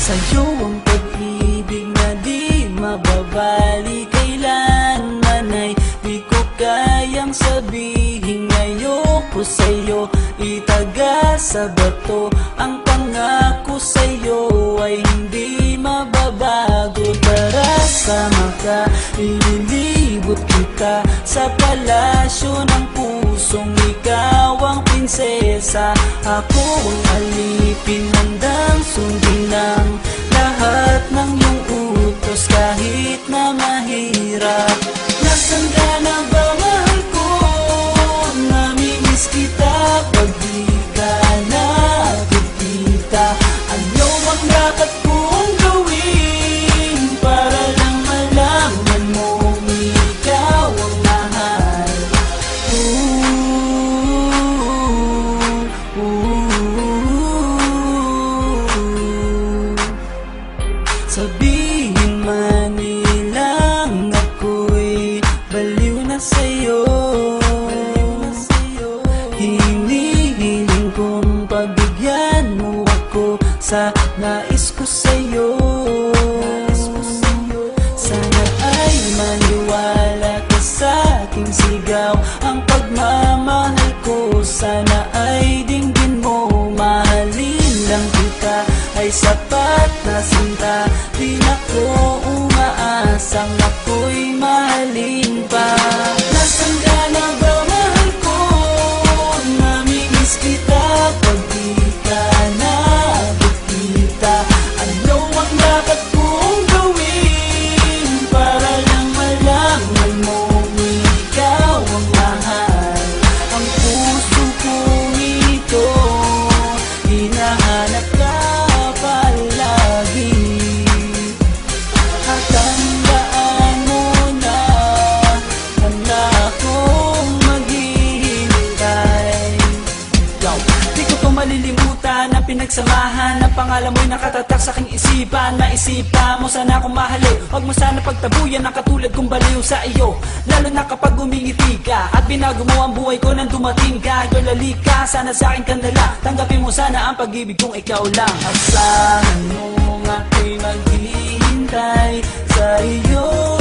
Sa'yo ang pag-ibig na di mababali, kailanman ay di ko kayang sabihin. Ayoko sa'yo itaga sa bato, ang pangako sa'yo ay hindi mababago. Tara, sama ka, ililibot kita sa palasyo ng pusong ikaw ang prinsesa. Ako ang alipin, handang sundin ng lahat ng iyong utos kahit na mahirap. Nasaan ka na ba, mahal ko? Namimiss kita pag di ka nakikita. Ano ang dapat kong gawin para lang malaman mong ikaw ang mahal? Sabihin man nilang ako'y baliw na sa'yo, hinihiling kong pagbigyan mo ako sa nais ko sa'yo. Sana ay maniwala ka sa aking sigaw, ang pagmamahal ko sana ay dinggin mo. Mahalin lang kita ay sapat na sinta, di na ko umaasang ako'y mahalin pa. Nasaan ka na ba, mahal ko? Namimiss kita pag di ka nakikita. Ano ang dapat kong gawin para lang malaman mong ikaw ang mahal? Ang puso kong ito hinahanap ka palagi, at tandaan mo na handa akong maghihintay. Di ko to malilimutan ang pinagsamahan, ang pangalan mo'y nakatatak sa aking isipan. Maisipan mo sana akong mahalin, huwag mo sana pagtabuyan ang katulad kong baliw sa iyo. Lalo na kapag umingiti ka at binago mo ang buhay ko nang dumating ka. Girl, halika, sana sa akin ka nala, tanggapin mo sana ang pag-ibig kong ikaw lang. Asahan mo ako'y maghihintay sa iyo.